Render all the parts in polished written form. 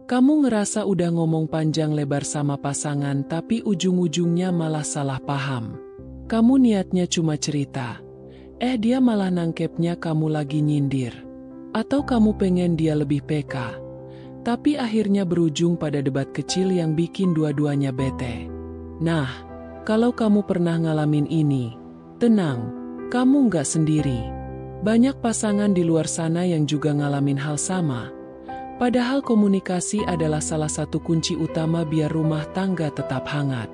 Kamu ngerasa udah ngomong panjang lebar sama pasangan tapi ujung-ujungnya malah salah paham. Kamu niatnya cuma cerita. Dia malah nangkepnya kamu lagi nyindir. Atau kamu pengen dia lebih peka. Tapi akhirnya berujung pada debat kecil yang bikin dua-duanya bete. Nah, kalau kamu pernah ngalamin ini, tenang, kamu nggak sendiri. Banyak pasangan di luar sana yang juga ngalamin hal sama. Padahal komunikasi adalah salah satu kunci utama biar rumah tangga tetap hangat.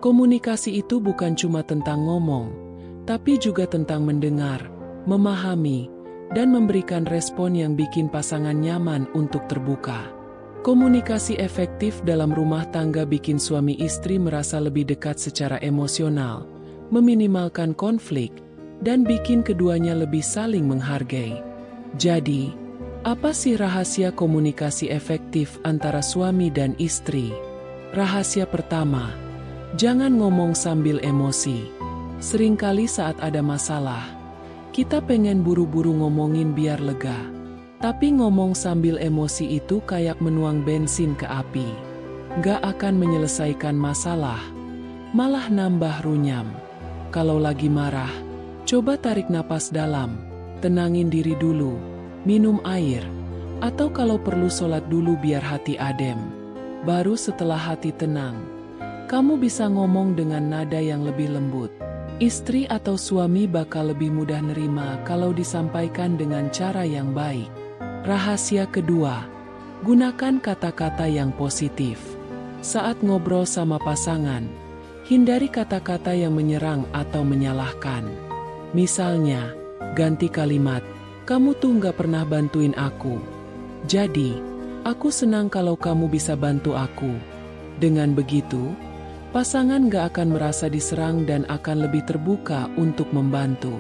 Komunikasi itu bukan cuma tentang ngomong, tapi juga tentang mendengar, memahami, dan memberikan respon yang bikin pasangan nyaman untuk terbuka. Komunikasi efektif dalam rumah tangga bikin suami istri merasa lebih dekat secara emosional, meminimalkan konflik, dan bikin keduanya lebih saling menghargai. Jadi, apa sih rahasia komunikasi efektif antara suami dan istri? Rahasia pertama, jangan ngomong sambil emosi. Seringkali saat ada masalah, kita pengen buru-buru ngomongin biar lega. Tapi ngomong sambil emosi itu kayak menuang bensin ke api. Nggak akan menyelesaikan masalah, malah nambah runyam. Kalau lagi marah, coba tarik napas dalam, tenangin diri dulu, minum air, atau kalau perlu sholat dulu biar hati adem. Baru setelah hati tenang, kamu bisa ngomong dengan nada yang lebih lembut. Istri atau suami bakal lebih mudah nerima kalau disampaikan dengan cara yang baik. Rahasia kedua, gunakan kata-kata yang positif. Saat ngobrol sama pasangan, hindari kata-kata yang menyerang atau menyalahkan. Misalnya, ganti kalimat, kamu tuh nggak pernah bantuin aku. Jadi, aku senang kalau kamu bisa bantu aku. Dengan begitu, pasangan nggak akan merasa diserang dan akan lebih terbuka untuk membantu.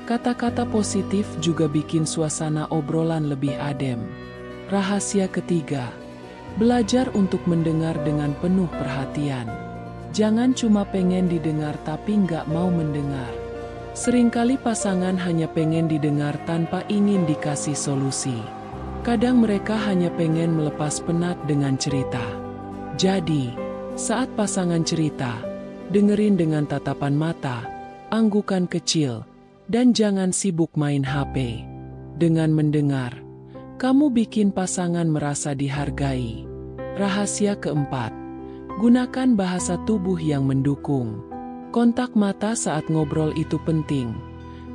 Kata-kata positif juga bikin suasana obrolan lebih adem. Rahasia ketiga, belajar untuk mendengar dengan penuh perhatian. Jangan cuma pengen didengar tapi nggak mau mendengar. Seringkali pasangan hanya pengen didengar tanpa ingin dikasih solusi. Kadang mereka hanya pengen melepas penat dengan cerita. Jadi, saat pasangan cerita, dengerin dengan tatapan mata, anggukan kecil, dan jangan sibuk main HP. Dengan mendengar, kamu bikin pasangan merasa dihargai. Rahasia keempat, gunakan bahasa tubuh yang mendukung. Kontak mata saat ngobrol itu penting,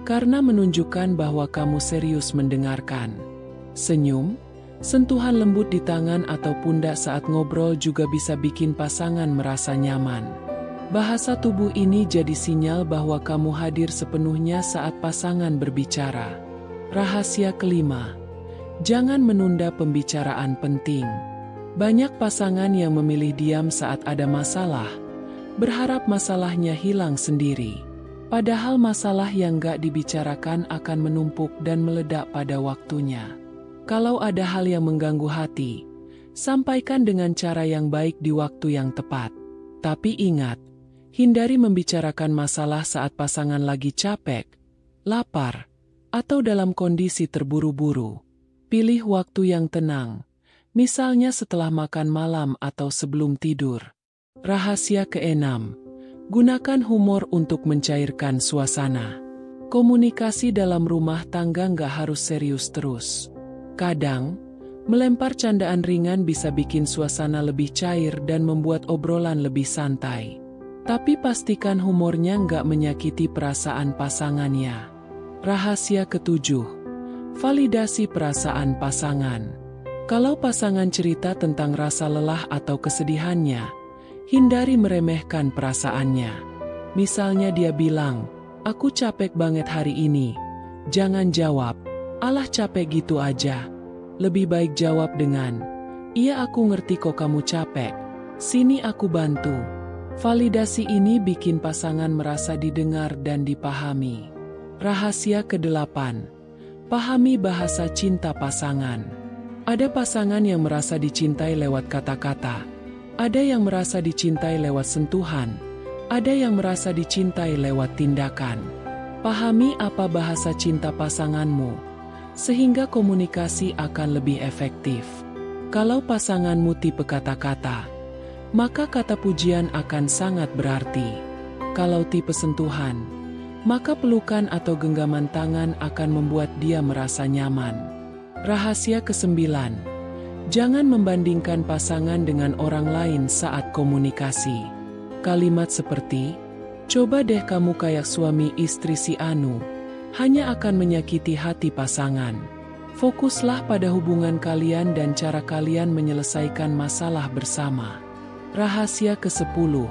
karena menunjukkan bahwa kamu serius mendengarkan. Senyum, sentuhan lembut di tangan atau pundak saat ngobrol juga bisa bikin pasangan merasa nyaman. Bahasa tubuh ini jadi sinyal bahwa kamu hadir sepenuhnya saat pasangan berbicara. Rahasia kelima, jangan menunda pembicaraan penting. Banyak pasangan yang memilih diam saat ada masalah, berharap masalahnya hilang sendiri. Padahal masalah yang gak dibicarakan akan menumpuk dan meledak pada waktunya. Kalau ada hal yang mengganggu hati, sampaikan dengan cara yang baik di waktu yang tepat. Tapi ingat, hindari membicarakan masalah saat pasangan lagi capek, lapar, atau dalam kondisi terburu-buru. Pilih waktu yang tenang, misalnya setelah makan malam atau sebelum tidur. Rahasia keenam, gunakan humor untuk mencairkan suasana. Komunikasi dalam rumah tangga nggak harus serius terus. Kadang, melempar candaan ringan bisa bikin suasana lebih cair dan membuat obrolan lebih santai. Tapi pastikan humornya nggak menyakiti perasaan pasangannya. Rahasia ketujuh, validasi perasaan pasangan. Kalau pasangan cerita tentang rasa lelah atau kesedihannya, hindari meremehkan perasaannya. Misalnya dia bilang, aku capek banget hari ini. Jangan jawab, alah capek gitu aja. Lebih baik jawab dengan, iya aku ngerti kok kamu capek. Sini aku bantu. Validasi ini bikin pasangan merasa didengar dan dipahami. Rahasia kedelapan, pahami bahasa cinta pasangan. Ada pasangan yang merasa dicintai lewat kata-kata. Ada yang merasa dicintai lewat sentuhan. Ada yang merasa dicintai lewat tindakan. Pahami apa bahasa cinta pasanganmu, sehingga komunikasi akan lebih efektif. Kalau pasanganmu tipe kata-kata, maka kata pujian akan sangat berarti. Kalau tipe sentuhan, maka pelukan atau genggaman tangan akan membuat dia merasa nyaman. Rahasia ke-9. Jangan membandingkan pasangan dengan orang lain saat komunikasi. Kalimat seperti, "Coba deh kamu kayak suami istri si Anu," hanya akan menyakiti hati pasangan. Fokuslah pada hubungan kalian dan cara kalian menyelesaikan masalah bersama. Rahasia ke-10.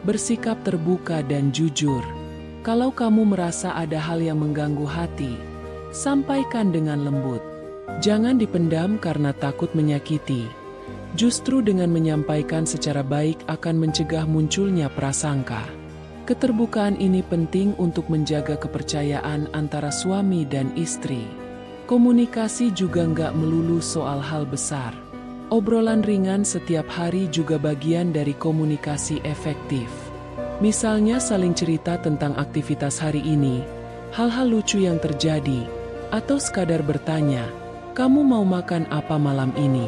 Bersikap terbuka dan jujur. Kalau kamu merasa ada hal yang mengganggu hati, sampaikan dengan lembut. Jangan dipendam karena takut menyakiti. Justru dengan menyampaikan secara baik akan mencegah munculnya prasangka. Keterbukaan ini penting untuk menjaga kepercayaan antara suami dan istri. Komunikasi juga nggak melulu soal hal besar. Obrolan ringan setiap hari juga bagian dari komunikasi efektif. Misalnya saling cerita tentang aktivitas hari ini, hal-hal lucu yang terjadi, atau sekadar bertanya, "Kamu mau makan apa malam ini?"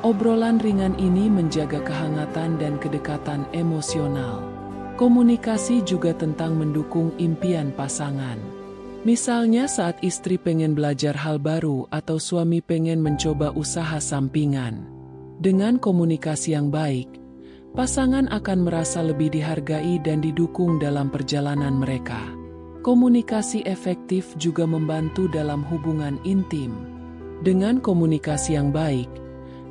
Obrolan ringan ini menjaga kehangatan dan kedekatan emosional. Komunikasi juga tentang mendukung impian pasangan. Misalnya saat istri pengen belajar hal baru atau suami pengen mencoba usaha sampingan. Dengan komunikasi yang baik, pasangan akan merasa lebih dihargai dan didukung dalam perjalanan mereka. Komunikasi efektif juga membantu dalam hubungan intim. Dengan komunikasi yang baik,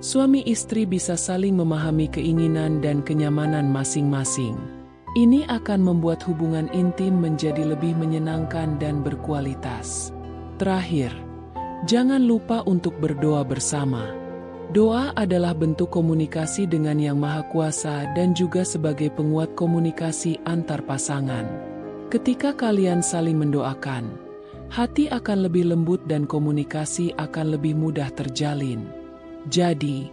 suami istri bisa saling memahami keinginan dan kenyamanan masing-masing. Ini akan membuat hubungan intim menjadi lebih menyenangkan dan berkualitas. Terakhir, jangan lupa untuk berdoa bersama. Doa adalah bentuk komunikasi dengan Yang Maha Kuasa dan juga sebagai penguat komunikasi antar pasangan. Ketika kalian saling mendoakan, hati akan lebih lembut dan komunikasi akan lebih mudah terjalin. Jadi,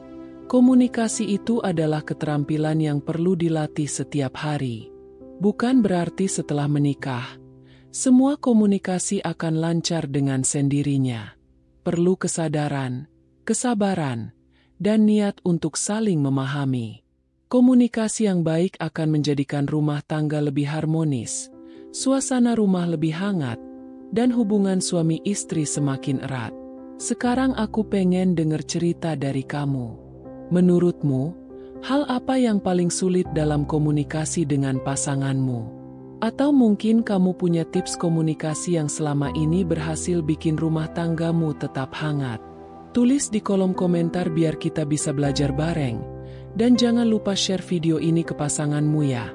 komunikasi itu adalah keterampilan yang perlu dilatih setiap hari. Bukan berarti setelah menikah, semua komunikasi akan lancar dengan sendirinya. Perlu kesadaran, kesabaran, dan niat untuk saling memahami. Komunikasi yang baik akan menjadikan rumah tangga lebih harmonis, suasana rumah lebih hangat, dan hubungan suami istri semakin erat. Sekarang aku pengen denger cerita dari kamu. Menurutmu, hal apa yang paling sulit dalam komunikasi dengan pasanganmu? Atau mungkin kamu punya tips komunikasi yang selama ini berhasil bikin rumah tanggamu tetap hangat? Tulis di kolom komentar biar kita bisa belajar bareng. Dan jangan lupa share video ini ke pasanganmu ya.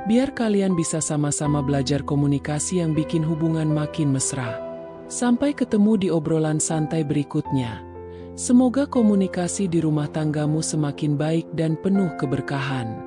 Biar kalian bisa sama-sama belajar komunikasi yang bikin hubungan makin mesra. Sampai ketemu di obrolan santai berikutnya. Semoga komunikasi di rumah tanggamu semakin baik dan penuh keberkahan.